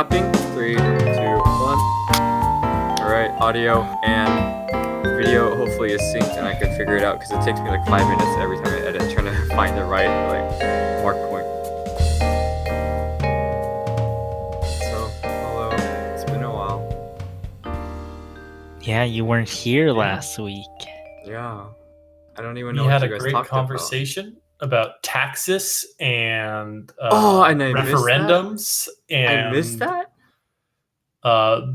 clapping. 3, 2, 1. Alright, audio and video hopefully is synced and I can figure it out because it takes me like 5 minutes every time I edit trying to find the right mark point. So, hello. It's been a while. Yeah, you weren't here last week. Yeah. I don't even We know what had you a guys great talked conversation about taxes and and I missed that? referendums I missed and that?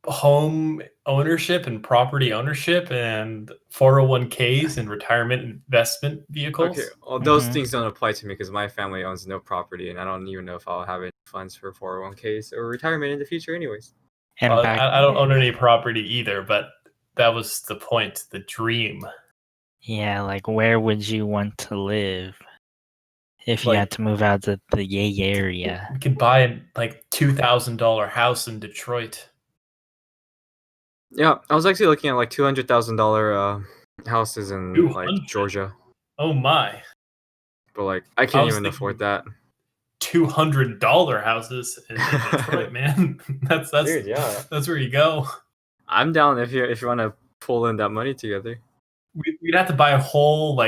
home ownership and property ownership and 401ks and retirement investment vehicles. Okay, well, those Mhm. things don't apply to me because my family owns no property and I don't even know if I'll have any funds for 401ks or retirement in the future anyways. And back, I don't own any property either, but that was the point, the dream. yeah, like where would you want to live if you Like- had to move out to the Yay area? We could buy a $2,000 house in Detroit. Yeah, I was actually looking at like $200,000 houses in like 200? Georgia, Oh my. but like I I can't was even afford that. $200 houses in Detroit, man. That's Dude, yeah. that's where you go. I'm down if you want to pull in that money together. We'd have to buy a whole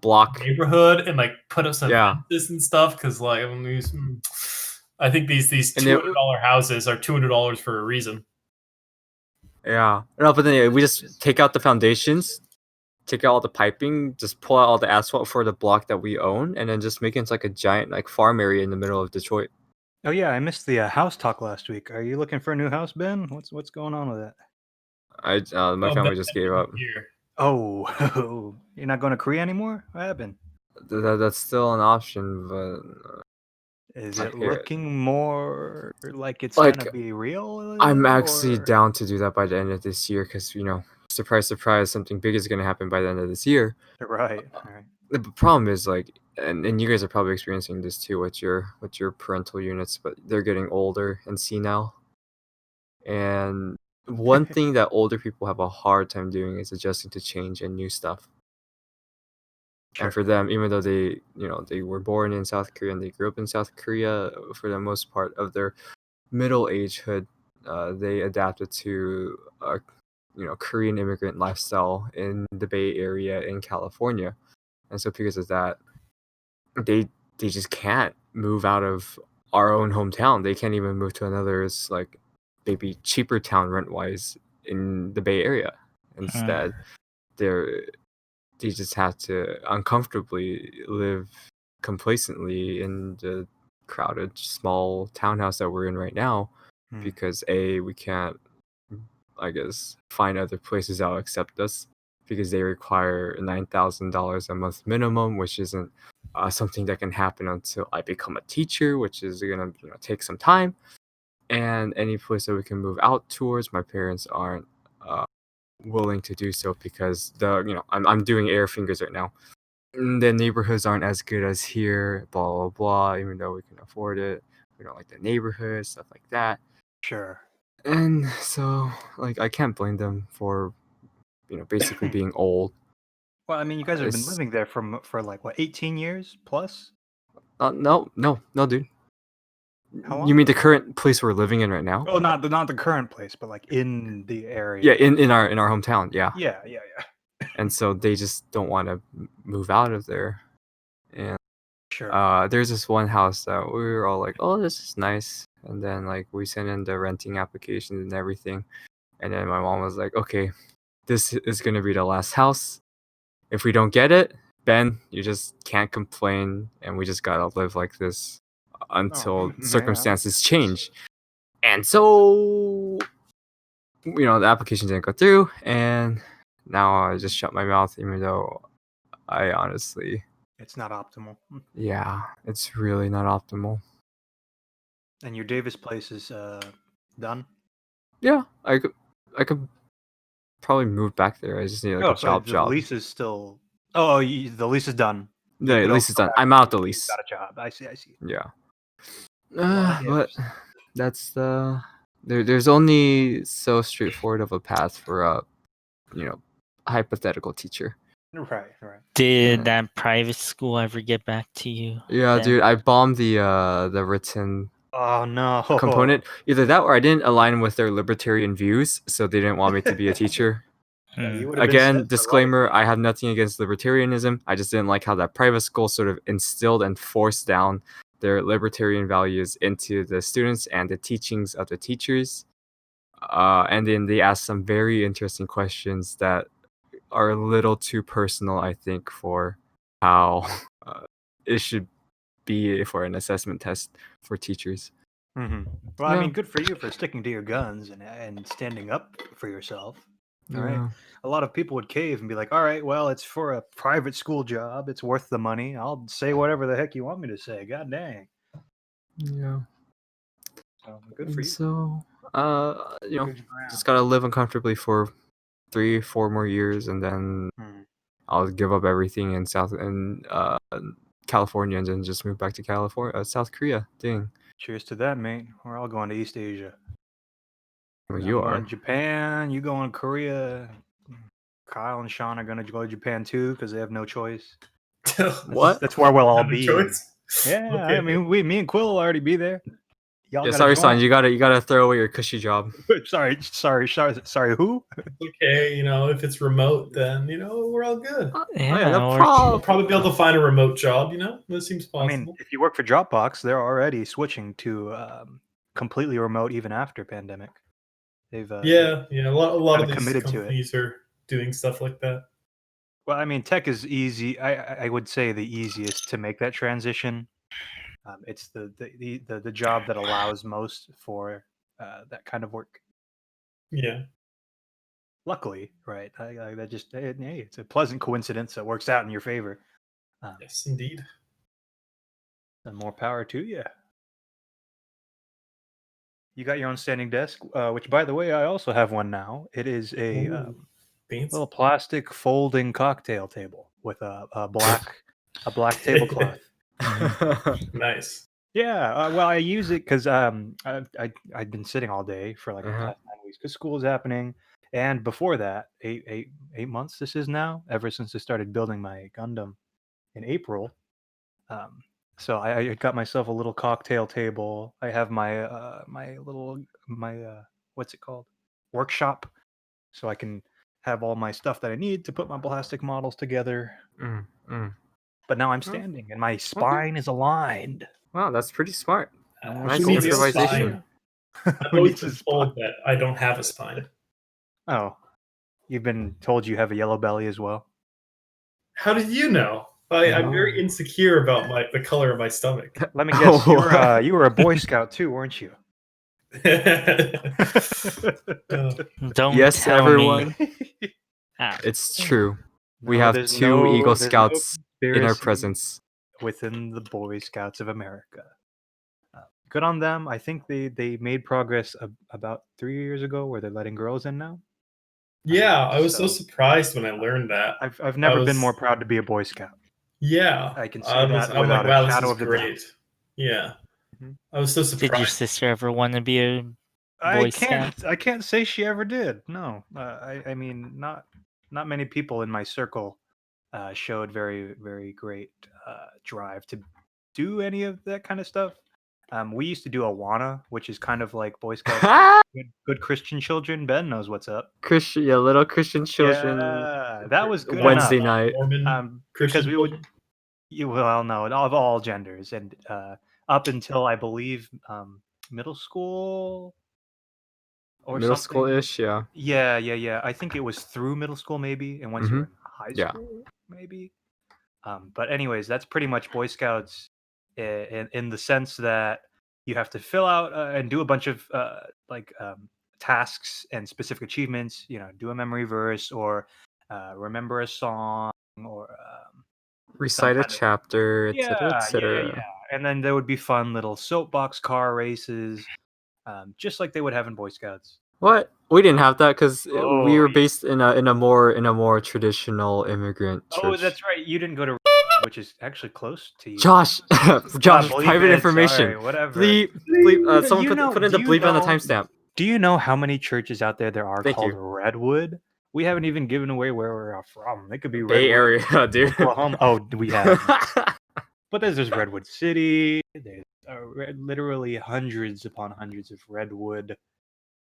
Block. neighborhood and put up some Yeah. fences and stuff because I think these And they- $200 houses are $200 for a reason. Yeah. No, but then yeah, we just take out the foundations, take out all the piping, just pull out all the asphalt for the block that we own, and then just make it into like a giant farm area in the middle of Detroit. Oh yeah, I missed the house talk last week. Are you looking for a new house, Ben? What's going on with that? My family just gave up. Here. Oh, you're not going to Korea anymore? What happened? That's still an option, but Is I it hear it. looking more like it's Like, gonna be real? I'm actually or- down to do that by the end of this year because, surprise, surprise, something big is going to happen by the end of this year. Right. The problem is and you guys are probably experiencing this too with your parental units, but they're getting older and senile. And one thing that older people have a hard time doing is adjusting to change and new stuff. Sure. And for them, even though they were born in South Korea and they grew up in South Korea for the most part of their middle agehood, they adapted to Korean immigrant lifestyle in the Bay Area in California. And so because of that, they just can't move out of our own hometown. They can't even move to another maybe cheaper town rent wise in the Bay Area. Instead, they just have to uncomfortably live complacently in the crowded small townhouse that we're in right now because we can't, I guess, find other places that'll accept us because they require $9,000 a month minimum, which isn't something that can happen until I become a teacher, which is gonna take some time. And any place that we can move out towards, my parents aren't willing to do so because I'm doing air fingers right now. The neighborhoods aren't as good as here, blah blah blah. Even though we can afford it, we don't like the neighborhood, stuff like that. Sure. And so, I can't blame them for, basically being old. Well, I mean, you guys have been It's- living there for 18 years plus. No, dude. How long? You mean the current place we're living in right now? Oh, not the current place, but in the area. Yeah, in our hometown, yeah. Yeah. And so they just don't want to move out of there. And Sure. there's this one house that we were all like, oh, this is nice. And then we sent in the renting applications and everything. And then my mom was like, okay, this is going to be the last house. If we don't get it, Ben, you just can't complain. And we just got to live like this until yeah. circumstances change. And so, the application didn't go through. And now I just shut my mouth, even though I honestly... It's not optimal. Yeah, it's really not optimal. And your Davis place is done? Yeah, I could probably move back there. I just need a so job. the lease is still... Oh, the lease is done. The lease is done. I'm out the lease. Got a job. I see. Yeah. Well, But that's there's only so straightforward of a path for a hypothetical teacher. Right. Did that private school ever get back to you? Yeah, then? dude, I bombed the written Oh no. component. Either that or I didn't align with their libertarian views, so they didn't want me to be a teacher. Yeah, you Hmm. would have been set Again, for disclaimer, life. I have nothing against libertarianism. I just didn't like how that private school sort of instilled and forced down their libertarian values into the students and the teachings of the teachers. And then they asked some very interesting questions that are a little too personal, I think, for how it should be for an assessment test for teachers. Mm-hmm. Well, I Yeah. mean, good for you for sticking to your guns and standing up for yourself. All right. Yeah. A lot of people would cave and be like, all right, well, it's for a private school job. It's worth the money. I'll say whatever the heck you want me to say. God dang. Yeah. Good for And you. so, Good ground. just gotta live uncomfortably for 3-4 more years, and then Hmm. I'll give up everything in California, and then just move back to California, South Korea. Dang. Cheers to that, mate. We're all going to East Asia. Well, I'm you going are. to Japan. You going to Korea. Kyle and Sean are going to go to Japan too because they have no choice. What? That's where we'll all Have a be. choice? Yeah, Okay. I mean, me and Quill will already be there. Y'all Yeah, gotta sorry, join. son. You gotta throw away your cushy job. sorry. Who? Okay, if it's remote, then we're all good. Yeah, no or I'll problem. probably be able to find a remote job. That seems I mean, possible. if you work for Dropbox, they're already switching to completely remote even after pandemic. They've Yeah. A lot of kinda these committed to it. companies are doing stuff like that. Well, I mean, tech is easy. I would say the easiest to make that transition. It's the job that allows most for that kind of work. Yeah. Luckily, right? That just hey, it's a pleasant coincidence that works out in your favor. Yes, indeed. And more power to you. You got your own standing desk, which, by the way, I also have one now. It is a Ooh, fancy. little plastic folding cocktail table with a black tablecloth. Nice. Yeah, well, I use it because I've been sitting all day for like the Uh-huh. past 9 weeks because school is happening, and before that, 8 months this is now, ever since I started building my Gundam in April. So I got myself a little cocktail table. I have my what's it called, workshop, so I can have all my stuff that I need to put my plastic models together. Mm. But now I'm standing and my spine is aligned. Wow, that's pretty smart. No more Nice Who needs a improvisation. spine? I've Who always needs a been spine? told that I don't have a spine. Oh, you've been told you have a yellow belly as well. How did you know? I'm very insecure about the color of my stomach. Let me guess, you were a Boy Scout too, weren't you? don't Yes, tell everyone. me. Ah, It's true. We No, have there's 2 Eagle there's no Scouts in our conspiracy presence. within the Boy Scouts of America. Good on them. I think they made progress about 3 years ago, where they're letting girls in now. Yeah, I was so So- surprised when I learned that. I've never been was- more proud to be a Boy Scout. Yeah, I can say that I'm without like, wow, a this shadow is of the doubt. great. Yeah, Mhm. I was so did your surprised. sister ever want to be a Boy Scout? I can't say she ever did. No, I mean not many people in my circle showed very very great drive to do any of that kind of stuff. We used to do Awana, which is kind of like Boy Scouts for good Christian children. Ben knows what's up. Little Christian children. Yeah, that was good Wednesday enough. night. Mormon Because Christian we would, children? well, no, of all genders, and up until I believe middle school or Middle something. school-ish, yeah. Yeah. I think it was through middle school maybe, and once you were in high Yeah. school maybe. But anyways, that's pretty much Boy Scouts in the sense that you have to fill out and do a bunch of tasks and specific achievements. Do a memory verse or remember a song or Recite a kind of- chapter, etc., yeah. etc. And then there would be fun little soapbox car races, just like they would have in Boy Scouts. What? We didn't have that because we Oh, were based in a more traditional immigrant church. Oh, that's right. You didn't go to which is actually close to you. Josh, bleep private it, information. sorry, whatever. Bleep. Someone put in the do you bleep on the know- timestamp. Do you know how many churches out there are Thank called you. Redwood? We haven't even given away where we're from. They could be Bay Redwood, Area, dude. Oklahoma. Oh, we have. But there's Redwood City. There's literally hundreds upon hundreds of redwood,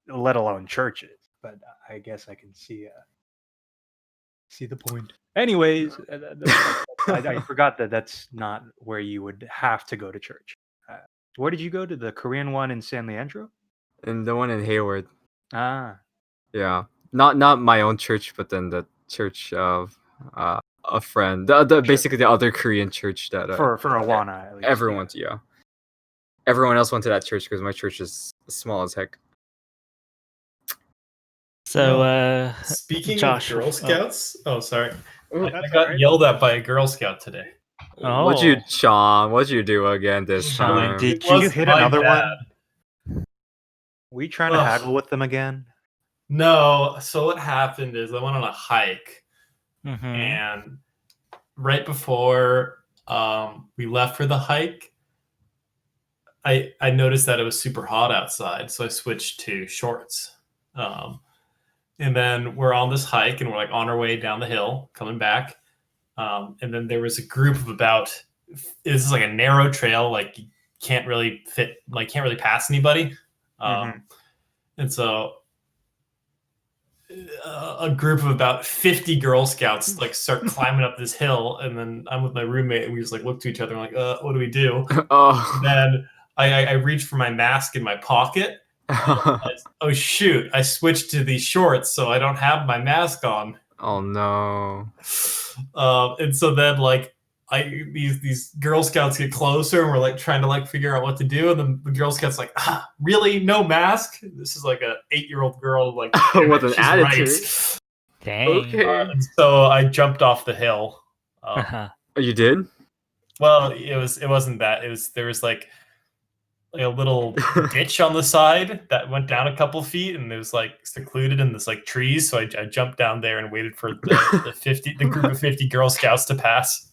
let alone churches. But I guess I can see the point. Anyways, I forgot that that's not where you would have to go to church. Where did you go to? The Korean one in San Leandro? And the one in Hayward. Ah, Yeah. Not my own church, but then the church of a friend. The Sure. basically the other Korean church that for Awana at least. everyone went to, yeah. Everyone else went to that church because my church is small as heck. So, Speaking Josh, of Girl Scouts, sorry, I That's got alright. yelled at by a Girl Scout today. What'd you, Oh. Sean? What'd you do again this Sean, time? did It you was hit my another bad. one? Were you trying to Ugh. haggle with them again? No, so what happened is I went on a hike, Mhm. and right before we left for the hike, I noticed that it was super hot outside, so I switched to shorts. And then we're on this hike, and we're like on our way down the hill, coming back. And then there was a group of about. This is like a narrow trail, like you can't really pass anybody. And so a group of about 50 Girl Scouts like start climbing up this hill, and then I'm with my roommate, and we just like look to each other and like, what do we do? Oh. And then I reached for my mask in my pocket. Oh shoot! I switched to these shorts, so I don't have my mask on. Oh no! And so then like these Girl Scouts get closer, and we're like trying to like figure out what to do, and then the Girl Scouts like, really, no mask? This is like a 8-year-old girl, like With an she's attitude. right. Dang. Okay. And so I jumped off the hill. Oh, you did? Well, it wasn't that. There was like a little ditch on the side that went down a couple feet, and it was like secluded in this like trees. So I jumped down there and waited for the group of 50 Girl Scouts to pass.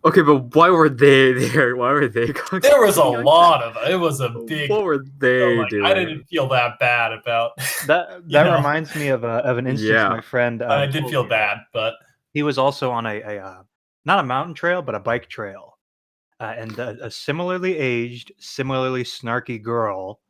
Okay, but why were they there? Why were they going? There was a lot of it. It was a big. What were they doing? I didn't feel that bad about That know. reminds me of an instance Yeah. my friend. I did told feel me. bad, but He was also on a not a mountain trail, but a bike trail, and a similarly aged, similarly snarky girl.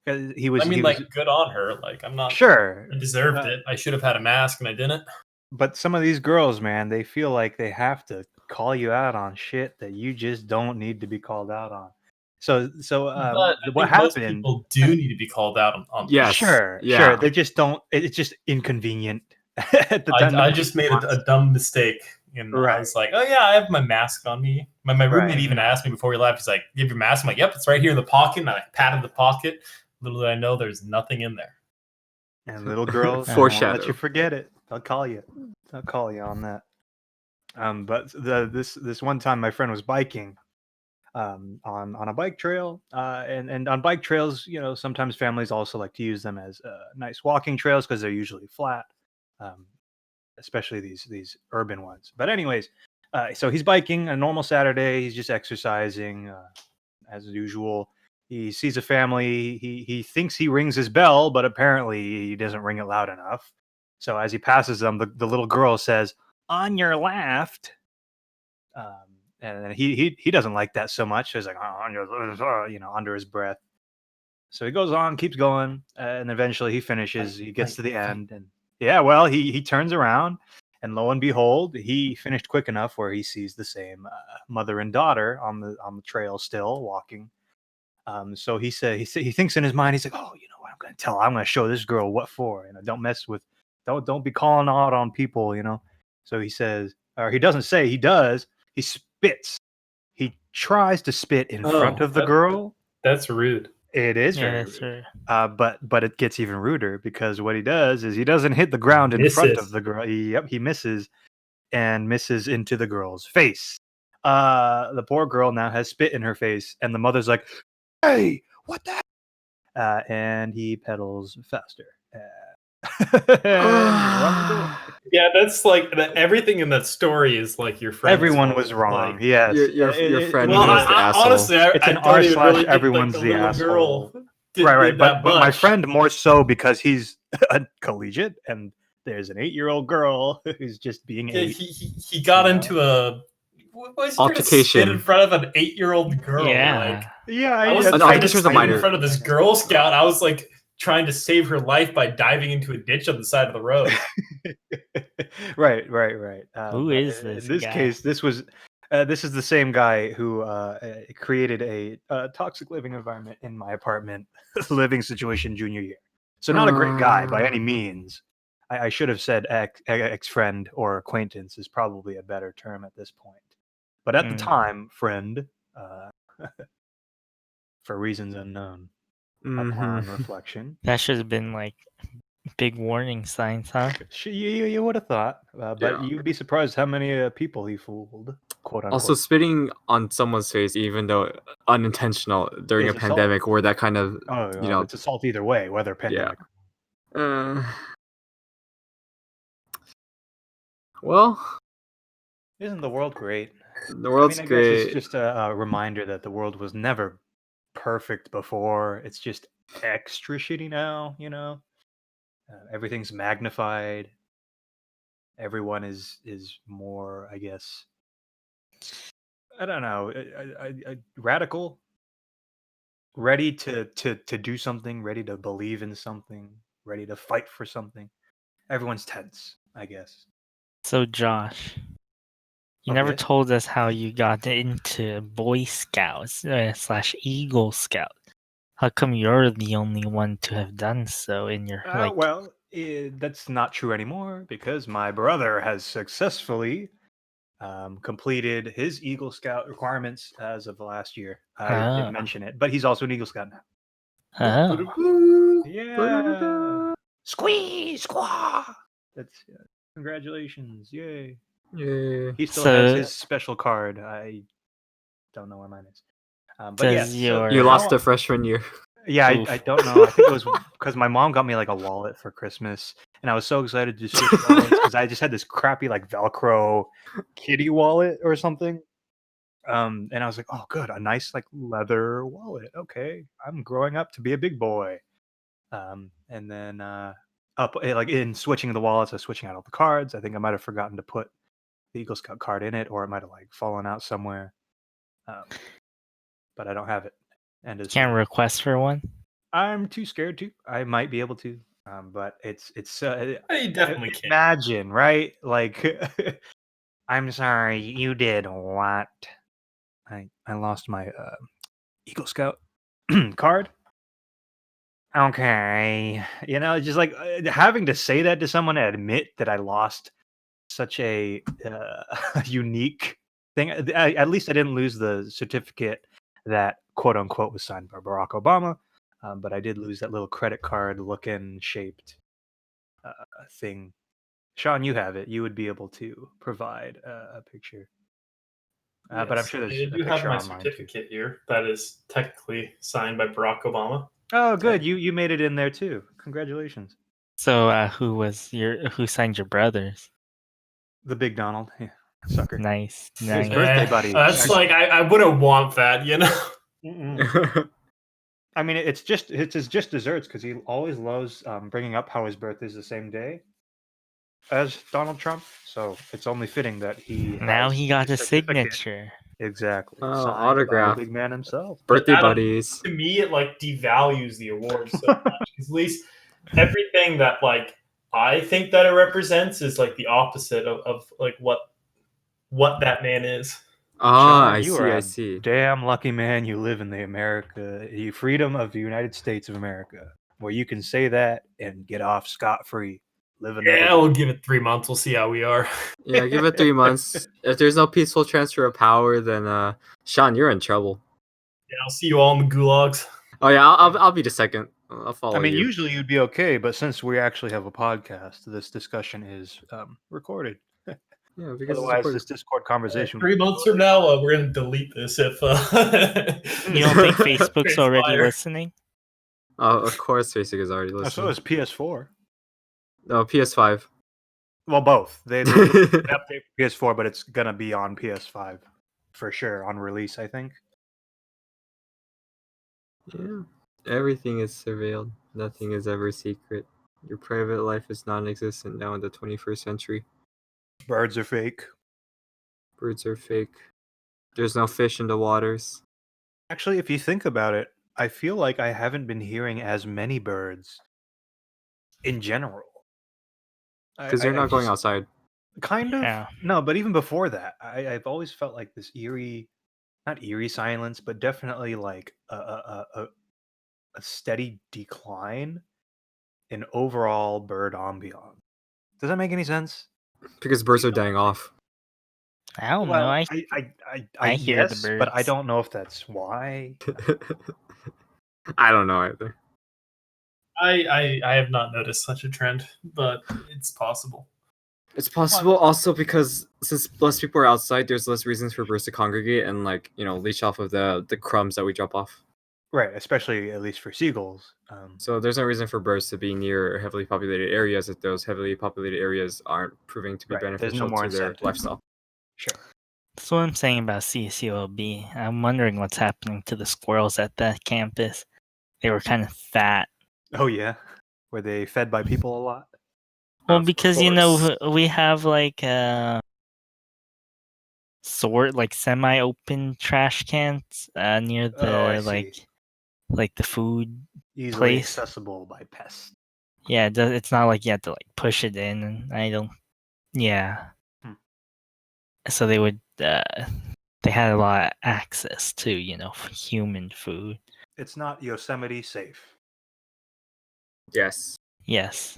He was. I mean, he like, was, good on her. Like, I'm not. sure, I deserved it. I should have had a mask, and I didn't. but some of these girls, man, they feel like they have to call you out on shit that you just don't need to be called out on. So But I what think most happened? people do need to be called out on Yes. Sure, Yeah. sure. They just don't. It's just inconvenient at the time. I just made a dumb mistake. And I Right. was like, oh, yeah, I have my mask on me. My roommate Right. even asked me before we left. He's like, you have your mask? I'm like, yep, it's right here in the pocket. And I patted the pocket. Little did I know there's nothing in there. And little girls, won't Foreshadow. let you forget it. They'll call you. They'll call you on that. But this one time, my friend was biking, on a bike trail, and on bike trails, you know, sometimes families also like to use them as nice walking trails because they're usually flat, especially these urban ones. But anyways, so he's biking a normal Saturday. He's just exercising as usual. He sees a family. He thinks he rings his bell, but apparently he doesn't ring it loud enough. So as he passes them, the little girl says, "On your left." And he doesn't like that so much. So he's like, "Oh, on your," you know, under his breath. So he goes on, keeps going, and eventually he finishes. He gets to the end, and yeah, well, he turns around, and lo and behold, he finished quick enough where he sees the same mother and daughter on the trail still walking. So he thinks in his mind, he's like, "Oh, you know what? I'm going to show this girl what for. You know, don't be calling out on people. You know." So he says, or he doesn't say, he does. He spits. He tries to spit in front of the girl. That's rude. It is very Yes, rude. sir. But it gets even ruder because what he does is he doesn't hit the ground in front of the girl. He misses and misses into the girl's face. The poor girl now has spit in her face, and the mother's like, "Hey, what the?" And he pedals faster. Yeah, that's like everything in that story is like your friend. Everyone was wrong. Like, yes, your friend well, was the asshole. honestly, It's I an don't even r// really think, everyone's like, the little asshole. girl Right. did But that my much. friend more so because he's a collegiate, and there's an 8-year-old girl who's just being Yeah, 8. he got you know? into a Why is he trying to spit Altercation. in front of an 8-year-old girl? Yeah. Yeah, I wasn't An trying to altercation was a spit in minor. front of this Girl Scout. I was like trying to save her life by diving into a ditch on the side of the road. right. Who But is this in this guy? case, this is the same guy who created a toxic living environment in my apartment living situation junior year. So not a great guy by any means. I should have said ex-friend or acquaintance is probably a better term at this point. But at the time, friend, uh, for reasons unknown, upon reflection. That should have been like big warning signs, huh? You would have thought, but Yeah. you'd be surprised how many people he fooled, quote unquote. Also, spitting on someone's face, even though unintentional during Is a assault. pandemic, where that kind of it's assault either way, whether pandemic. Well, Isn't the world great? the world's I guess great. it's just a reminder that the world was never perfect before. It's just extra shitty now, you know? Everything's magnified. Everyone is more, I guess, I don't know, radical, ready to do something, ready to believe in something, ready to fight for something. Everyone's tense, I guess. So Josh, you never Yes? told us how you got into Boy Scouts / Eagle Scout. How come you're the only one to have done so in your Well, that's not true anymore because my brother has successfully completed his Eagle Scout requirements as of last year. I didn't mention it, but he's also an Eagle Scout now. Oh. Yeah. Squeeze, squaw. That's congratulations. Yay. Yeah. He still So- has his special card. I don't know where mine is. But Does yeah, so You your- lost it freshman year. yeah, Oof. I don't know. I think it was because my mom got me like a wallet for Christmas, and I was so excited to switch wallets because I just had this crappy like Velcro kitty wallet or something. And I was like, oh, good, a nice like leather wallet. Okay, I'm growing up to be a big boy. And then like in switching the wallets, I was switching out all the cards. I think I might have forgotten to put the Eagle Scout card in it, or it might have like fallen out somewhere. But I don't have it. And Can't request for one? I'm too scared to. I might be able to, but it's You definitely can. imagine, right? Like, I'm sorry, you did what? I lost my Eagle Scout card. Okay, just like having to say that to someone and admit that I lost such a unique thing. At least I didn't lose the certificate that quote unquote was signed by Barack Obama. But I did lose that little credit card looking shaped thing. Sean, you have it. You would be able to provide a picture. But I'm sure there's I a do have picture my online too. certificate here that is technically signed by Barack Obama. Oh, good. You made it in there too. Congratulations. So who signed your brothers? The big Donald. Yeah, sucker. Nice. His birthday buddy. That's like I wouldn't want that, you know. Mm-mm. I mean, it's just desserts because he always loves bringing up how his birthday is the same day as Donald Trump. So it's only fitting that he Now has he got his a certificate. signature. Exactly. Oh, Signed by autograph. the big man himself. Birthday Adam, buddies. To me, it like devalues the award so much because at least everything that like I think that it represents is like the opposite of like what that man is. Ah, Sean, I a see. damn lucky man. You live in the freedom of the United States of America, where you can say that and get off scot-free. Live another Yeah, day. we'll give it 3 months. We'll see how we are. Yeah, give it 3 months. If there's no peaceful transfer of power, then Sean, you're in trouble. Yeah, I'll see you all in the gulags. Oh yeah, I'll be the second. I'll follow I mean, you. usually you'd be okay, but since we actually have a podcast, this discussion is recorded. Yeah, because Otherwise, it's this Discord conversation. 3 months from now, we're gonna delete this if You don't think Facebook's already transpire. listening? of course, Facebook is already So listening. is PS4. No, PS5. Well, both. They update PS4, but it's gonna be on PS5 for sure on release. I think. Yeah, everything is surveilled. Nothing is ever secret. Your private life is non-existent now in the 21st century. Birds are fake. Birds are fake. There's no fish in the waters. Actually, if you think about it, I feel like I haven't been hearing as many birds in general. Because you're I not going just outside. kind of Yeah. no, but even before that, I've always felt like this eerie, not eerie silence, but definitely like a steady decline in overall bird ambiance. Does that make any sense? Because birds are dying off. I don't know. Well, I I hear the yes, but I birds. don't know if that's why. I don't know either. I have not noticed such a trend, but it's possible. It's possible also because since less people are outside, there's less reasons for birds to congregate and leech off of the crumbs that we drop off. Right, especially at least for seagulls. So there's no reason for birds to be near heavily populated areas if those heavily populated areas aren't proving to be Right, there's beneficial no more to their incentive. lifestyle. Sure. That's what I'm saying about CCOB. I'm wondering what's happening to the squirrels at that campus. They were kind of fat. Oh yeah, were they fed by people a lot? Well, Of because course. we have like semi-open trash cans near Oh, I the see. like the food Easily place. accessible by pests. Yeah, it's not like you have to like push it in, and I don't. Yeah. Hmm. So they would. They had a lot of access to human food. It's not Yosemite safe. Yes. Yes.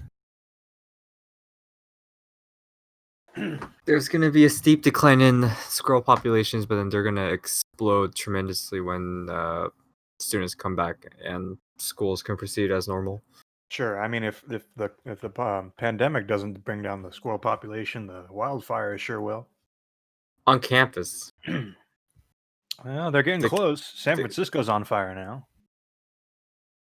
There's going to be a steep decline in squirrel populations, but then they're going to explode tremendously when students come back and schools can proceed as normal. Sure. I mean, if the pandemic doesn't bring down the squirrel population, the wildfires sure will. On campus. Well, they're getting The- close. San the- Francisco's on fire now.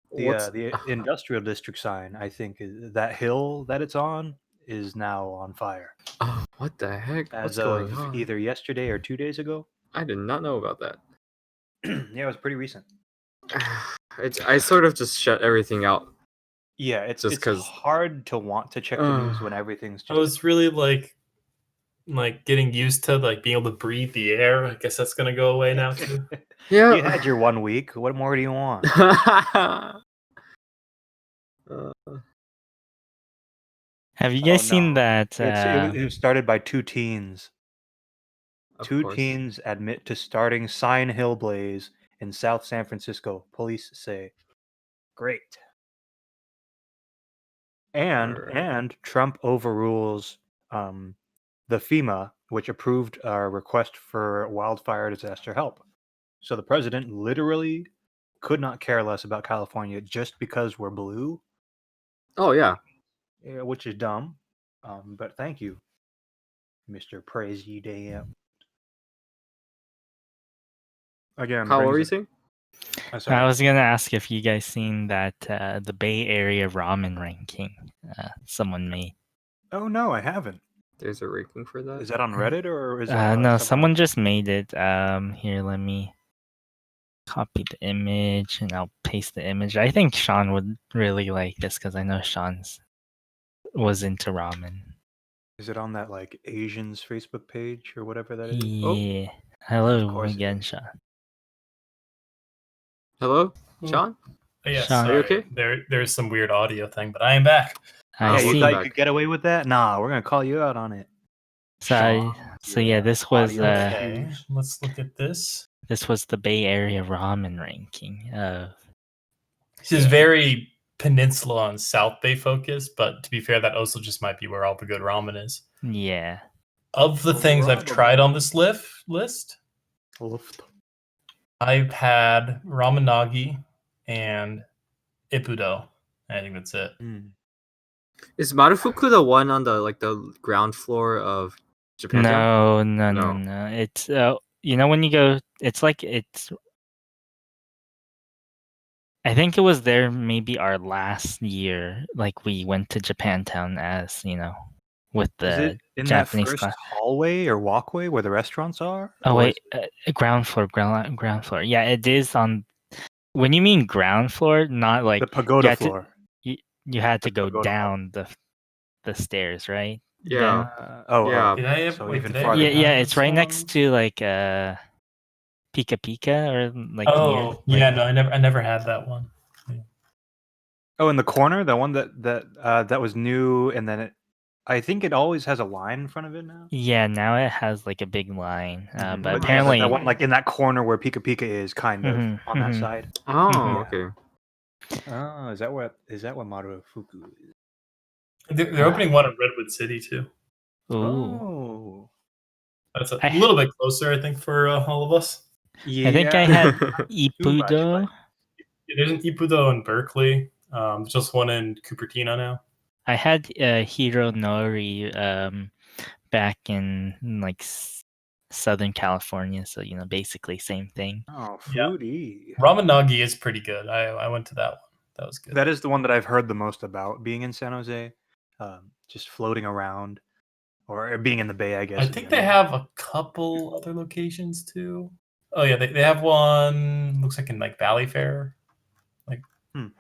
What's The industrial district sign, I think, that hill that it's on is now on fire. oh, what the heck? What's As going of on? either yesterday or 2 days ago. I did not know about that. Yeah, it was pretty recent. I sort of just shut everything out. Yeah, it's Just 'cause- hard to want to check the news when everything's I just was really like getting used to like being able to breathe the air. I guess that's gonna go away now too. Yeah. You had your 1 week. What more do you want? Have you guys seen no. that? It was started by two teens. Of Two course. teens admit to starting Sign Hill Blaze in South San Francisco. Police say, "Great." And Trump overrules the FEMA, which approved our request for wildfire disaster help. So the president literally could not care less about California just because we're blue. Oh yeah. Which is dumb. But thank you, Mr. President. Again, How were you brings saying? sorry. I was gonna ask if you guys seen that the Bay Area ramen ranking someone made. Oh no, I haven't. There's a ranking for that. Is that on Reddit or is that No, somewhere someone else? just made it. Here, let me copy the image and I'll paste the image. I think Sean would really like this because I know Sean's was into ramen. Is it on that like Asians Facebook page or whatever that is? Yeah. Of Hello course it again, is. Sean. Hello, Sean? Oh, yes, Sean. Are you sorry. okay? There's some weird audio thing, but I am back. I Yeah, see. you welcome thought you back. could get away with that? Nah, we're gonna call you out on it. So yeah, this was audio Okay, issues. let's look at this. the Bay Area ramen ranking of This is very Peninsula and South Bay focused, but to be fair, that also just might be where all the good ramen is. yeah. Of the things I've tried on this list, I've had ramen nagi and ippudo. I think that's it. Is Marufuku the one on the ground floor of Japantown? No. It's when you go, I think it was there maybe our last year. Like we went to Japantown as with Is the it in Japanese that first class. hallway or walkway where the restaurants are? Oh Or wait, is ground floor. Yeah, it is on. When you mean ground floor, not like the pagoda had to- floor. you had to The go pagoda hall. down the stairs, right? Yeah. Oh, Yeah. Did I ever? so wait, even did I ever farther. Yeah, have it's this right one? next to like Pika Pika or like near. Oh, yeah, like, no, I never had that one. Oh, in the corner, the one that was new, and then I think it always has a line in front of it now. Yeah, now it has like a big line, Mhm. but Oh, But yeah, apparently, that one like in that corner where Pika Pika is, kind of Mhm, on that mhm. side. Oh, Mhm. okay. Oh, is that what Marufuku is? They're opening one in Redwood City too. Ooh, Oh, That's a I- little bit closer, I think, for all of us. yeah. I think I had Too much, Ippudo. There's an Ippudo in Berkeley. Just one in Cupertino now. I had Hiro Nori back in like Southern California, so basically same thing. Oh, Yeah. foodie. Ramanagi is pretty good. I went to that one. That was good. That is the one that I've heard the most about being in San Jose, just floating around, or being in the Bay, I guess. I in think they general. have a couple other locations too. Oh yeah, they have one. Looks like in like Valley Fair, like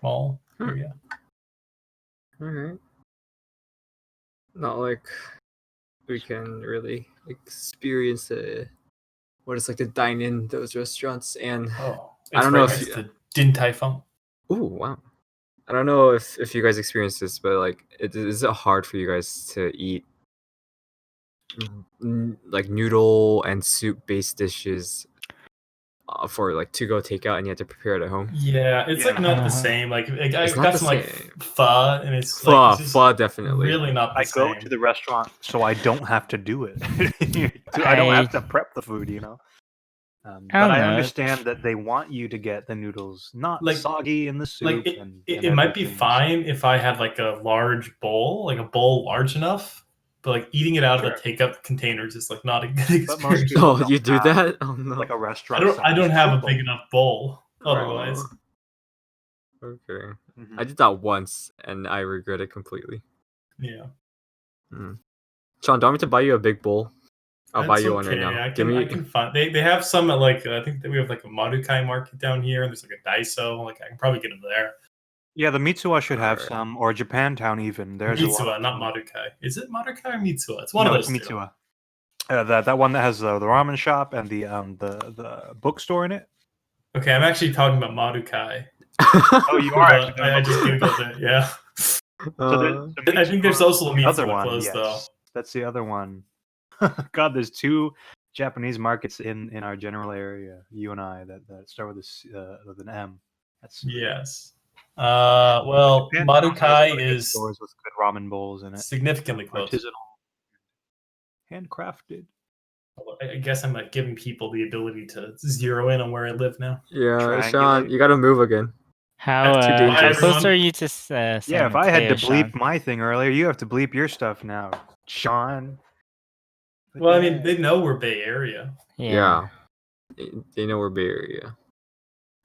mall area. All right. Not like we can really experience what it's like to dine in those restaurants, and Oh, I it's don't know right if next to Din Tai Fung. ooh, wow. I don't know if you guys experience this, but like, is it hard for you guys to eat like noodle and soup based dishes for like to go takeout, and you have to prepare it at home? Yeah, it's like not the Uh-huh. same. Like I It's not got the some like same. pho, and it's like it's just Pho, definitely. really not the I go same. to the restaurant so I don't have to do it. I I don't have to prep the food, I But don't I know. understand that they want you to get the noodles not Like- soggy in the soup, Like and it might be everything, so- fine if I had like a large bowl, like a bowl large enough. But like eating it out of the take-up containers is like not a good But most experience. people Oh, don't you do have, that? Oh no. like a I restaurant. don't have a soup big bowl. enough bowl otherwise. Oh, okay. Mhm. I did that once, and I regret it completely. Yeah. Sean, do you want me to buy you a big bowl? I'll buy That's you one right okay. now. I can find they have some at like I think that we have like a Marukai market down here, and there's like a Daiso. Like I can probably get them there. Yeah, the Mitsuwa should have Alright. some, or Japantown even. There's a lot. Mitsuwa, Of not them. Marukai. Is it Marukai or Mitsuwa? It's one No, of it's those two. Mitsuwa. That one that has the ramen shop and the bookstore in it. Okay, I'm actually talking about Marukai. Oh, you are But actually. I just googled it. Yeah. So the I think there's Mitsuwa- also a the other Mitsuwa one. close Yes, though. that's the other one. God, there's two Japanese markets in our general area. You and I that start with an M. That's Yes. Well, Japantown has a lot Marukai of good is stores with good ramen bowls in it. significantly close. Artisanal, handcrafted. I guess I'm like giving people the ability to zero in on where I live now. Yeah, Sean, Triangulate. you gotta move again. How That's too dangerous. close everyone. are you to San Yeah, if I had to Mateo, Sean? bleep my thing earlier, you have to bleep your stuff now, Sean. Well, I mean, they know we're Bay Area, Yeah. They know we're Bay Area.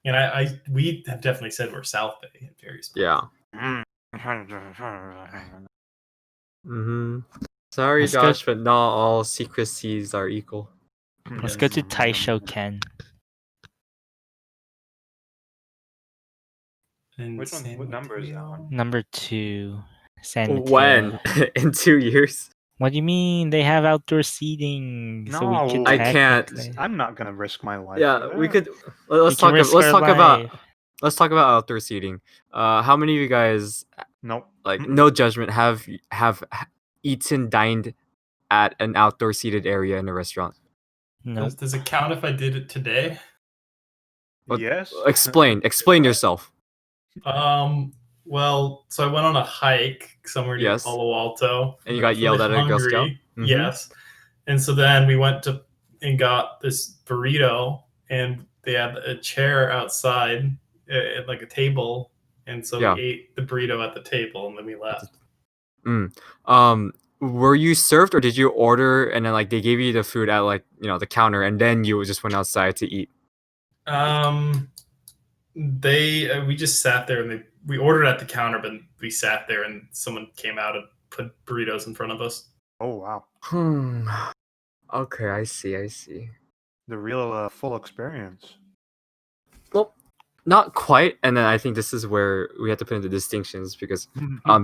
and we have definitely said we're South Bay in various spots. Yeah. Yeah. Sorry, Let's go- Josh, but not all secrecies are equal. Let's go to Taisho Ken. In Which one? San What number is that Mateo. one? Number 2, San Mateo. When? In 2 years? What do you mean? They have outdoor seating, so we could No, I can't. technically- I'm not gonna risk my life. Yeah, for we that. could. we Let's can talk. risk Let's our talk about. life. Let's talk about outdoor seating. How many of you guys, Nope. like, Mm-mm. no judgment, have dined at an outdoor seated area in a restaurant? Nope. Does it count if I did it today? What- Yes. Explain yourself. Well, so I went on a hike somewhere near Yes. Palo Alto, And you I got was yelled really at a Girl Scout? hungry. Mhm. Yes, and so then we went to and got this burrito, and they had a chair outside at like a table, and so Yeah. we ate the burrito at the table, and then we left. Were you served, or did you order and then like they gave you the food at like the counter, and then you just went outside to eat? We just sat there, and we ordered at the counter, but we sat there, and someone came out and put burritos in front of us. Oh wow, Okay, I see. the real full experience. Well, Not quite, and then I think this is where we have to put into distinctions because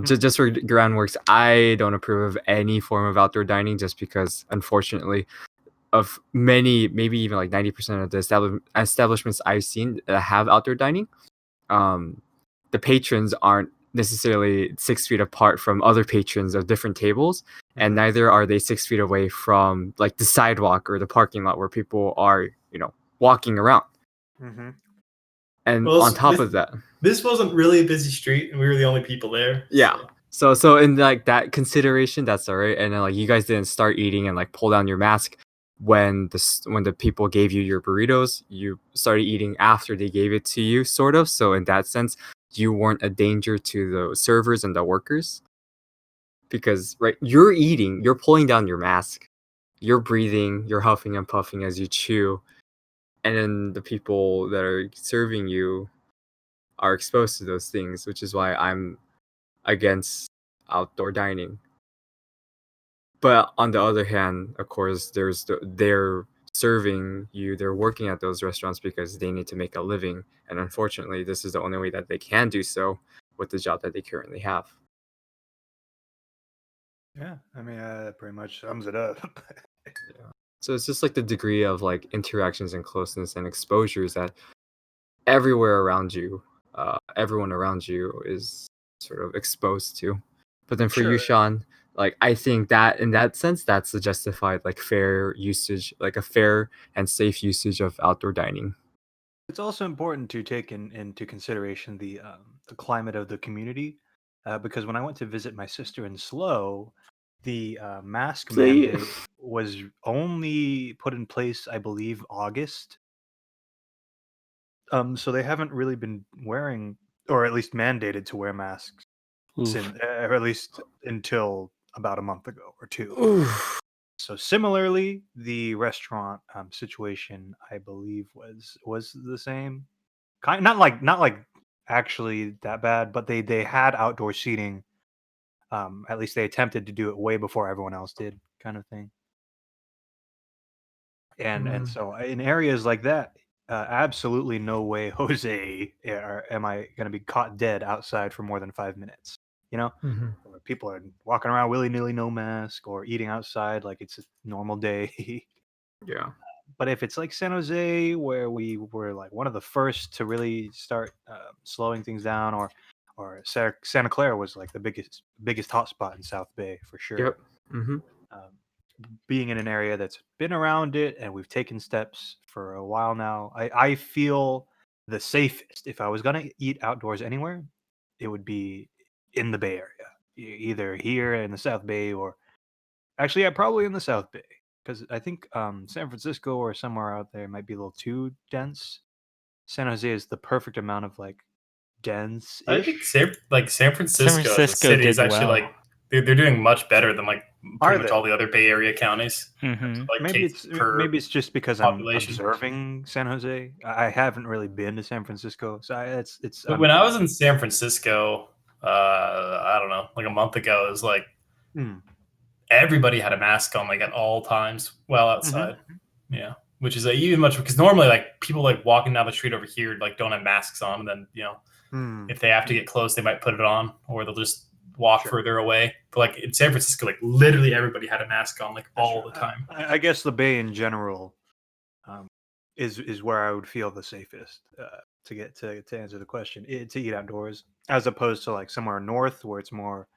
just for groundworks, I don't approve of any form of outdoor dining just because, unfortunately, of many, maybe even like 90% of the establishments I've seen that have outdoor dining, the patrons aren't necessarily 6 feet apart from other patrons of different tables, and neither are they 6 feet away from like the sidewalk or the parking lot where people are, walking around. And Well, on top of that, this wasn't really a busy street, and we were the only people there. yeah. So in like that consideration, that's all right. And then like you guys didn't start eating and like pull down your mask when the people gave you your burritos. You started eating after they gave it to you, sort of. So in that sense, you weren't a danger to the servers and the workers because right, you're eating, you're pulling down your mask, you're breathing, you're huffing and puffing as you chew, and then the people that are serving you are exposed to those things, which is why I'm against outdoor dining. But on the other hand, of course, they're serving you, they're working at those restaurants because they need to make a living, and unfortunately, this is the only way that they can do so with the job that they currently have. Yeah, I mean, that pretty much sums it up. Yeah. So it's just like the degree of like interactions and closeness and exposures that everywhere around you, everyone around you is sort of exposed to. But then for you, Sure. Sean, like I think that in that sense, that's a justified like fair usage, like a fair and safe usage of outdoor dining. It's also important to take into consideration the climate of the community, because when I went to visit my sister in Slow, the mask mandate was only put in place, I believe, August. So they haven't really been wearing, or at least mandated to wear masks, since, or at least until about a month ago or two. Oof. So similarly, the restaurant situation, I believe, was the same. Not like actually that bad, but they had outdoor seating. At least they attempted to do it way before everyone else did, kind of thing. And so in areas like that, absolutely no way, Jose, am I going to be caught dead outside for more than 5 minutes. You know, where people are walking around willy nilly, no mask, or eating outside like it's a normal day. Yeah. But if it's like San Jose, where we were like one of the first to really start slowing things down, or Santa Clara was like the biggest hotspot in South Bay for sure. Yep. Mm-hmm. Being in an area that's been around it and we've taken steps for a while now, I feel the safest. If I was gonna eat outdoors anywhere, it would be in the Bay Area, either here in the South Bay or actually, yeah, probably in the South Bay. Because I think San Francisco or somewhere out there might be a little too dense. San Jose is the perfect amount of like dense. I think San Francisco as a Francisco city is did actually well. like they're doing much better than like Are pretty much they? all the other Bay Area counties. Mhm. Like Maybe cases per maybe it's just because population. I'm observing San Jose. I haven't really been to San Francisco, so it's. But when I was in San Francisco, I don't know, like a month ago, it was like everybody had a mask on like at all times while outside. Yeah, which is even much because normally like people like walking down the street over here like don't have masks on, and then if they have to get close, they might put it on, or they'll just walk further away. But like in San Francisco, like literally everybody had a mask on like all the time. I guess the Bay in general is where I would feel the safest to get to answer the question, to eat outdoors, as opposed to like somewhere north where it's more,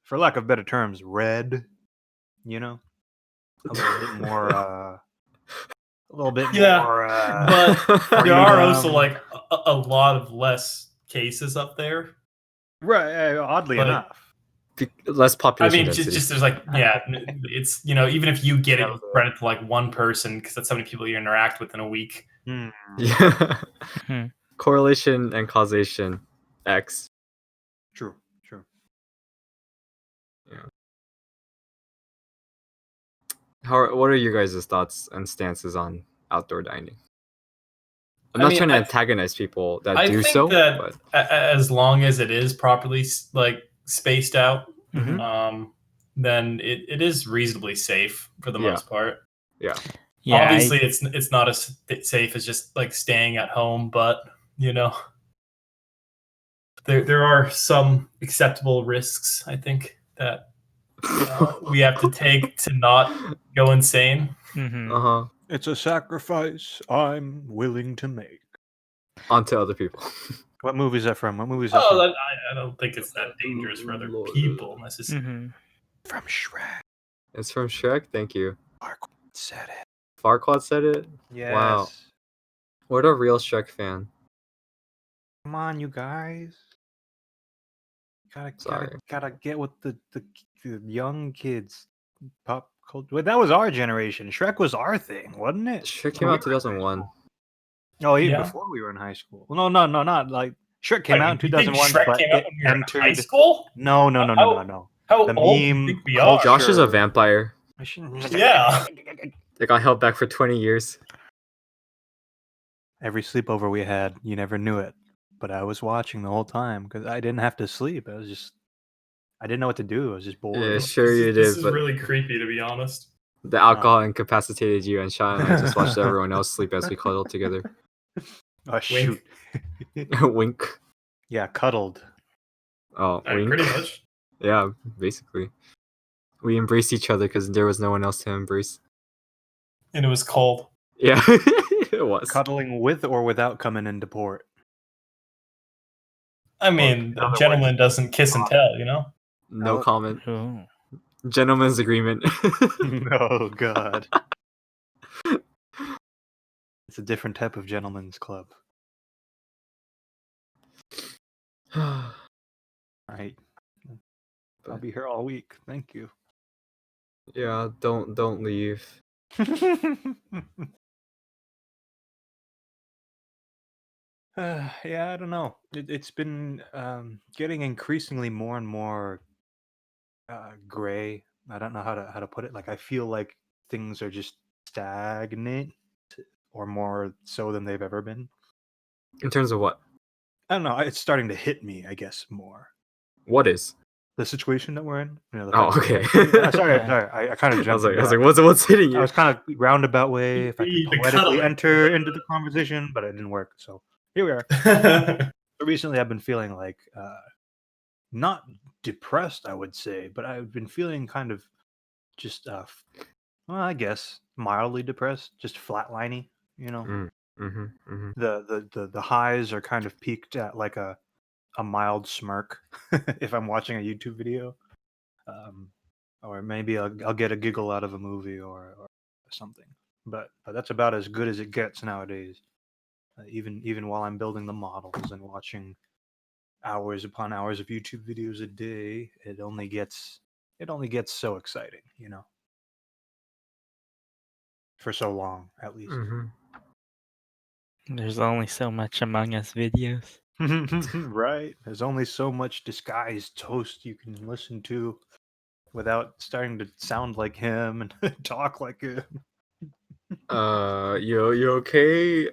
for lack of better terms, red. You know, a little bit more. A little bit more. But there are also like a lot of less cases up there. Right. Oddly enough. Less population density. just there's like it's even if you get it, credit to like one person because that's how many people you interact with in a week. Yeah. Correlation and causation X. True. Yeah. What are your guys' thoughts and stances on outdoor dining? I'm not trying to antagonize people that do so. I think that as long as it is properly like spaced out, then it is reasonably safe for the most part. Yeah. Obviously, it's not as safe as just like staying at home, but you know, there are some acceptable risks, I think, that we have to take to not go insane. Mm-hmm. Uh-huh. It's a sacrifice I'm willing to make. Onto other people. What movie is that from? What movie is that Oh, from? I don't think it's that dangerous for other Lord. people necessarily. Mm-hmm. From Shrek. It's from Shrek. Thank you. Farquaad said it. Farquaad said it. Yes. Wow. What a real Shrek fan. Come on, you guys. Sorry. Gotta get with the young kids. Pop culture. Well, that was our generation. Shrek was our thing, wasn't it? Shrek When came we out were in high 2001. school. Oh, even Yeah. before we were in high school. Well, no, not like Shrek came Wait, out in you think 2001, Shrek but came out it when we were in high entered. school? No. How The old do you meme think we culture. are? Josh is a vampire. Yeah. They got held back for 20 years. Every sleepover we had, you never knew it, but I was watching the whole time because I didn't have to sleep. I didn't know what to do. I was just bored. Yeah, sure you This did, is but really creepy, to be honest. the alcohol incapacitated you, and Sean and I just watched everyone else sleep as we cuddled together. Oh shoot! Wink. Yeah, cuddled. Oh, wink. Pretty much. Yeah, basically. We embraced each other because there was no one else to embrace. And it was cold. Yeah, it was. Cuddling with or without coming into port. I mean, in other a gentleman doesn't kiss and tell, you know? No Oh. comment. Oh. Gentleman's agreement. Oh God! It's a different type of gentleman's club. Right. I'll be here all week. Thank you. Yeah, don't leave. Yeah, I don't know. It's been getting increasingly more and more gray. I don't know how to put it. Like I feel like things are just stagnant, or more so than they've ever been. In terms of what? I don't know. It's starting to hit me, I guess, more. What is? The situation that we're in. You know, the Oh, fact that okay. sorry. I kind of I jumped. was like, what's hitting you? I was kind of roundabout way if I The could poetically cuddling. enter into the conversation, but it didn't work. So here we are. Yeah. Recently, I've been feeling like not depressed, I would say, but I've been feeling kind of just, well, I guess mildly depressed, just flatlining. You know, the highs are kind of peaked at like a mild smirk if I'm watching a YouTube video, or maybe I'll get a giggle out of a movie or something. But that's about as good as it gets nowadays. Even while I'm building the models and watching hours upon hours of YouTube videos a day, it only gets so exciting, you know. For so long, at least. There's only so much Among Us videos. Right. There's only so much disguised toast you can listen to without starting to sound like him and talk like him. You okay?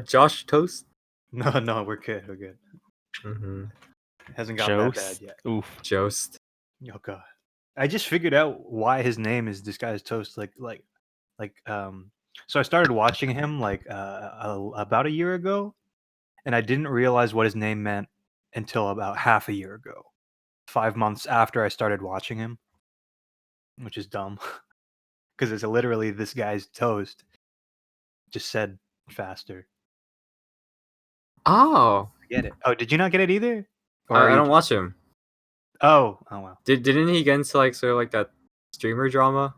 Josh Toast? No, we're good. We're good. It hasn't gotten that bad Jost. yet. Oof. Jost. Oh God. I just figured out why his name is Disguised Toast. So I started watching him like about a year ago, and I didn't realize what his name meant until about half a year ago. 5 months after I started watching him, which is dumb because it's literally this guy's toast, just said faster. Oh, I get it. Oh, did you not get it either? I don't watch him. Oh wow. Didn't he get into like sort of like that streamer drama?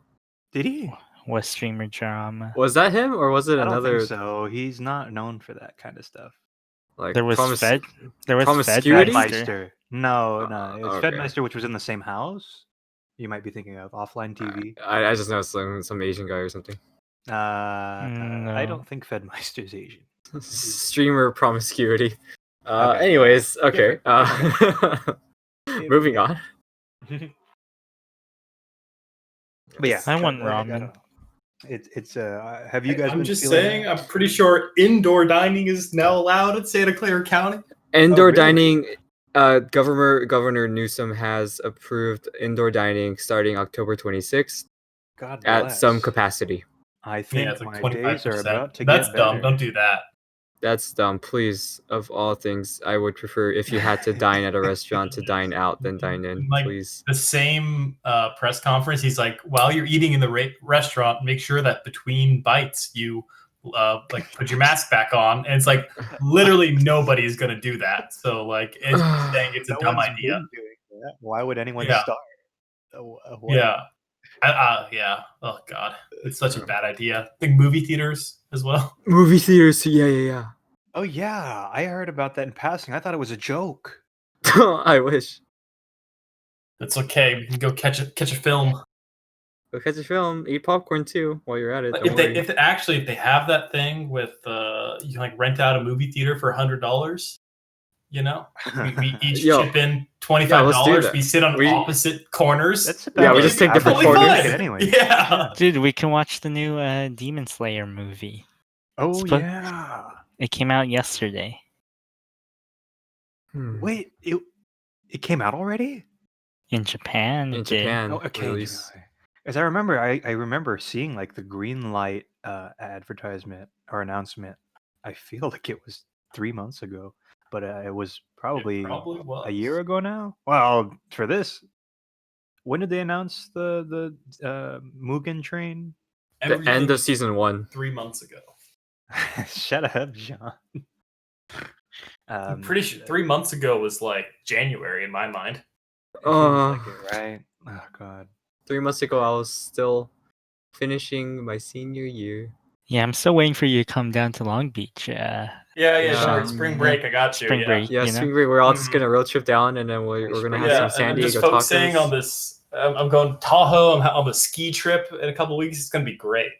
Did he? What streamer drama? Was that him or was it I don't another think so. He's not known for that kind of stuff. like There was Fed. There was promiscuity? Fedmeister. Fedmeister. No, it's okay. Fedmeister, which was in the same house. You might be thinking of Offline TV. I just know some Asian guy or something. I No. don't think Fedmeister's Asian. Streamer promiscuity. Okay, Anyways, yeah. okay. Moving on. But yeah, I want I don't ramen. know. It's have you guys I'm been just feeling saying, I'm pretty sure indoor dining is now allowed in Santa Clara County. Indoor really? dining. Governor Newsom has approved indoor dining starting October 26th God at bless. some capacity. I think Yeah, it's like my days are 25%. about to That's get dumb. better. Don't do that. That's dumb. Please, of all things, I would prefer if you had to dine at a restaurant to dine out than dine in. Like Please. the same press conference, he's like, while you're eating in the restaurant, make sure that between bites you like put your mask back on. And it's like literally nobody is going to do that. So like it's saying it's a No dumb one's idea. been doing that. Why would anyone Yeah. start? What? Yeah. Yeah. Oh God, it's such a bad idea. I think movie theaters as well. Movie theaters. Yeah. Oh yeah, I heard about that in passing. I thought it was a joke. I wish. That's okay. We can go catch a film. Go catch a film. Eat popcorn too while you're at it. Like, Don't worry. if they have that thing with you can like rent out a movie theater for $100, you know, we each Yo. chip in Yeah, let's do $25. that. We sit on opposite corners. That's Yeah, we about just take different average corners. ticket anyway. Yeah. Dude, we can watch the new Demon Slayer movie. Oh Sp- yeah. It came out yesterday. Wait, it came out already? In Japan, In it did. Japan. Oh, okay. Release. As I remember, I remember seeing like the green light advertisement or announcement. I feel like it was 3 months ago, but it was probably was. a year ago now. Well, for this, when did they announce the Mugen Train? The end of season 1. 3 months ago. Shut up, John. I'm pretty sure 3 months ago was like January in my mind. It feels like it, right? Oh God. 3 months ago, I was still finishing my senior year. Yeah, I'm still waiting for you to come down to Long Beach. Yeah. Sean, Spring break. I got you. Spring break. Yeah, you know? spring break. We're all just gonna road trip down, and then we're gonna have some And San I'm Diego just focusing tacos. on this. I'm going to Tahoe. I'm on the ski trip in a couple of weeks. It's going to be great.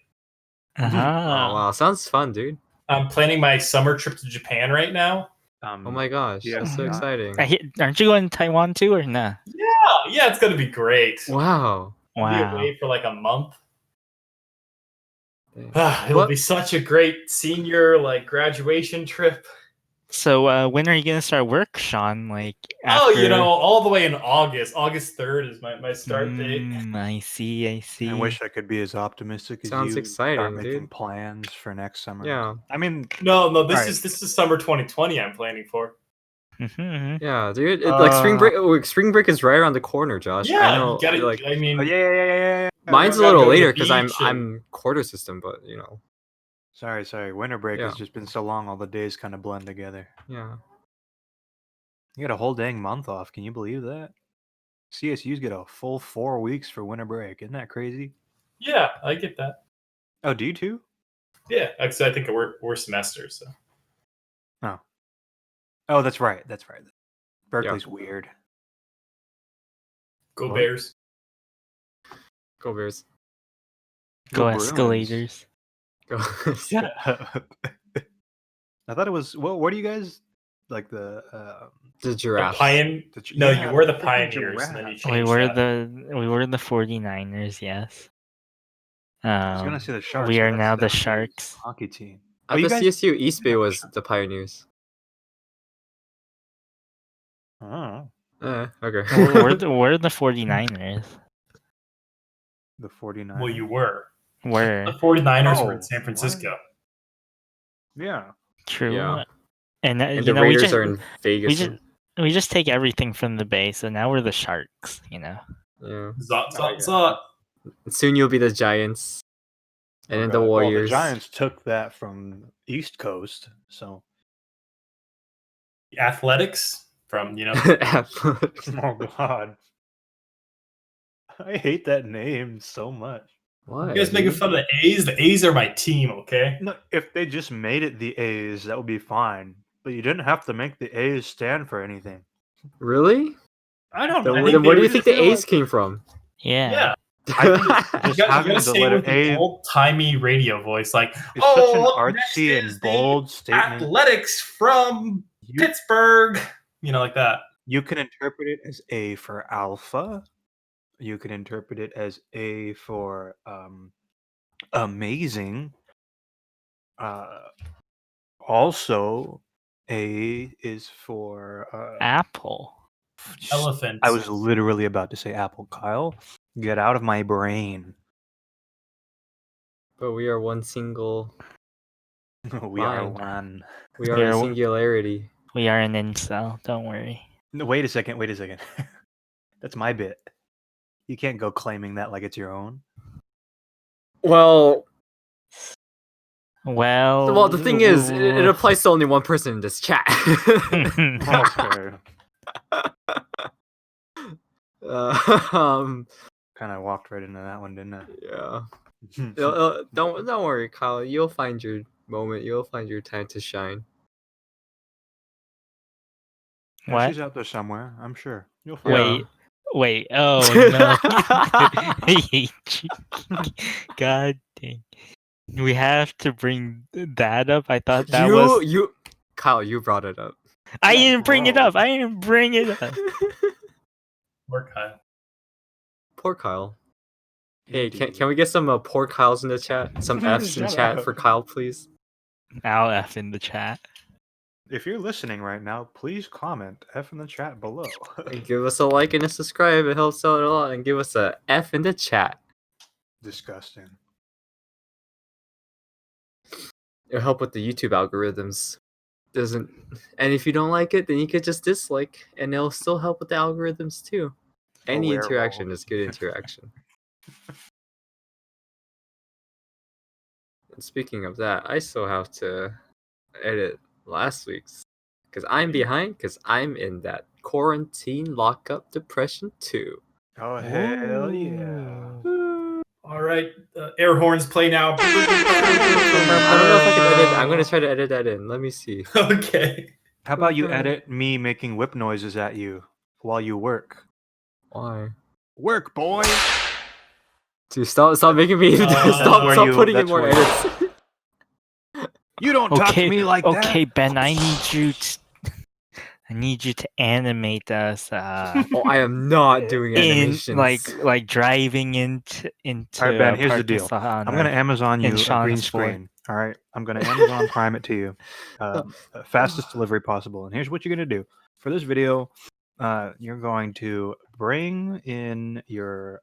Oh wow, sounds fun, dude. I'm planning my summer trip to Japan right now. Oh my gosh, yeah, that's so yeah. exciting. Aren't you going to Taiwan too, or nah? Yeah, it's going to be great. Wow. I'll be away for like a month. Dang. It'll be such a great senior like graduation trip. So when are you gonna start work, Sean? Like after... all the way in August. August 3rd is my start date. I see. I wish I could be as optimistic as Sounds you. exciting, Start making dude. plans for next summer. Yeah. I mean, No, this Alright. is summer 2020 I'm planning for. Yeah, dude. Like spring break is right around the corner, Josh. Yeah, I know. you gotta, like, I mean, yeah. mine's a gotta little go to the later because beach and- I'm quarter system, but you know. Sorry. Winter break has Yeah. just been so long. All the days kind of blend together. Yeah. You get a whole dang month off. Can you believe that? CSUs get a full 4 weeks for winter break. Isn't that crazy? yeah, I get that. Oh, do you too? Yeah, actually, I think we're semesters. So. Oh, that's right. Berkeley's weird. Go What? Bears. Go Bears. Go Bruins. escalators. Go. Shut up. I thought it was. What are you guys like the? The The giraffes. No, yeah, you were the freaking Pioneers, and then you giraffe. changed We were the 49ers. Yes. I was gonna say the Sharks. We but are that's now the Steph Curry's Sharks. hockey team. At you the guys- CSU East Bay was the Pioneers. Oh, Okay. We're the 49ers. the 49ers. Well, you were. We're The 49ers were Oh, in San Francisco. Yeah. true. Yeah. And And you the know, we Raiders just are in Vegas. we just take everything from the Bay, so now we're the Sharks. You know. Yeah. Zot. And soon you'll be the Giants. And then the Warriors. Well, the Giants took that from East Coast, so. Athletics from Athletics. Oh God. I hate that name so much. What? You guys making fun of the A's? The A's are my team, okay? No, if they just made it the A's, that would be fine. But you didn't have to make the A's stand for anything. Really? I don't Then, know. then where do you think the A's came from? Yeah. I think You just gotta having the say it letter with the A old-timey radio voice, like, is such an next artsy is and the bold statement. Athletics from You, Pittsburgh. Like that. you can interpret it as A for alpha. You can interpret it as A for amazing. Also, A is for Apple. Elephants. I was literally about to say apple, Kyle. Get out of my brain. But we are one single We are Fine. one. We are Yeah, a w- singularity. We are an incel. Don't worry. No, wait a second. That's my bit. You can't go claiming that like it's your own. Well, Well, the thing is, it applies to only one person in this chat. Okay. um, Kind of walked right into that one, didn't I? yeah. Don't worry, Kyle. You'll find your moment. You'll find your time to shine. Yeah, What? she's out there somewhere, I'm sure. You'll find Wait, her. wait. Oh no! I hate you. God dang. We have to bring that up. I thought that was. Kyle, you brought it up. I Yeah, didn't bring it bro. up. I didn't bring it up. Poor Kyle. Poor Kyle. Hey, Indeed. can we get some poor Kyles in the chat? Some F's in Shut chat up. for Kyle, please. I'll F in the chat. If you're listening right now, please comment F in the chat below. And give us a like and a subscribe. It helps out a lot. And give us a F in the chat. Disgusting. It'll help with the YouTube algorithms. And if you don't like it, then you could just dislike, and it'll still help with the algorithms too. Any interaction werewolf. is good interaction. And speaking of that, I still have to edit last week's because I'm behind because I'm in that quarantine lockup depression too. Oh, hell yeah. All right, air horns play now. I don't know if I can edit. I'm gonna try to edit that in. Let me see. Okay. How about you edit me making whip noises at you while you work? Why? Work, boy! Dude, stop making me stop where putting in that's more where- edits. You don't talk to me like that! Okay, Ben. I need you to animate us. Oh, I am not doing in animations. like driving into. All right, Ben, here's the deal. Pakistan, I'm going to Amazon you a Sean's green boy. screen. All right? I'm going to Amazon Prime it to you. Fastest delivery possible. And here's what you're going to do. For this video, you're going to bring in your...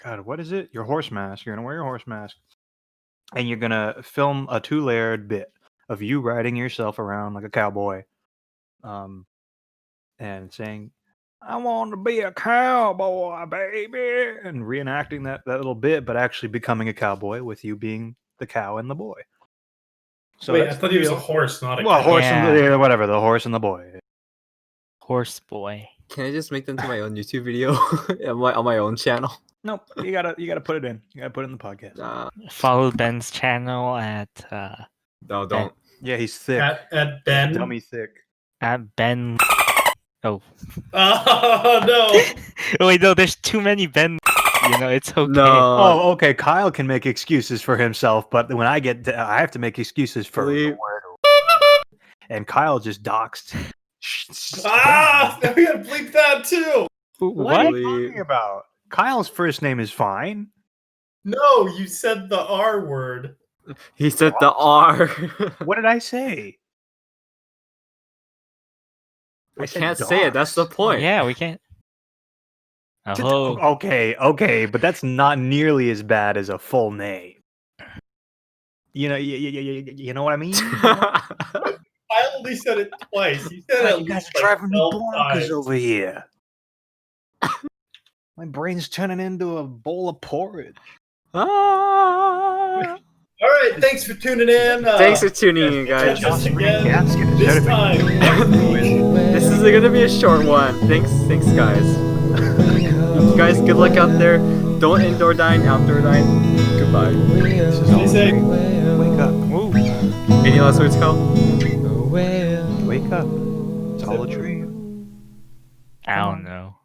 God, what is it? Your horse mask. You're going to wear your horse mask. And you're going to film a 2-layered bit of you riding yourself around like a cowboy. And saying, I want to be a cowboy, baby, and reenacting that little bit, but actually becoming a cowboy with you being the cow and the boy. So Wait, I that's thought the he was a deal. horse, not a Well, cow. horse and Yeah. whatever, the horse and the boy. Horse boy. Can I just make them to my own YouTube video on my own channel? Nope, you gotta put it in. You gotta put it in the podcast. Nah, Follow Ben's channel at no, don't. Yeah, he's thick. At Ben. Dummy thick. Ben. Oh. Oh no! Wait, no. There's too many Ben. You know, it's okay. No. Oh, okay. Kyle can make excuses for himself, but when I have to make excuses for the Bleep. word. And Kyle just doxed. Ah! Now we gotta bleep that too. What are What? you talking about? Kyle's first name is fine. No, you said the R word. He said the R. What did I say? We I said can't say it. That's the doxed. point. Yeah, we can't. Oh. Okay, but that's not nearly as bad as a full name. You know, you know what I mean? I only said it twice. You said God, it you guys least are driving me 12 bonkers times. over here. My brain's turning into a bowl of porridge. Ah. All right, thanks for tuning in. Thanks for tuning in, guys. Catch us again Gasket is this certified. time. This is gonna be a short one. Thanks, guys. You guys, good luck out there. Don't indoor dine, outdoor dine. Goodbye. This is Stay all a safe. dream. Wake up. Any last words, Kyle? Wake up. It's all a dream. I don't know.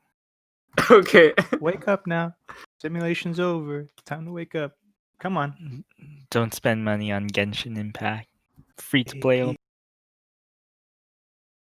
Okay. Wake up now. Simulation's over. Time to wake up. Come on. Don't spend money on Genshin Impact. Free to play.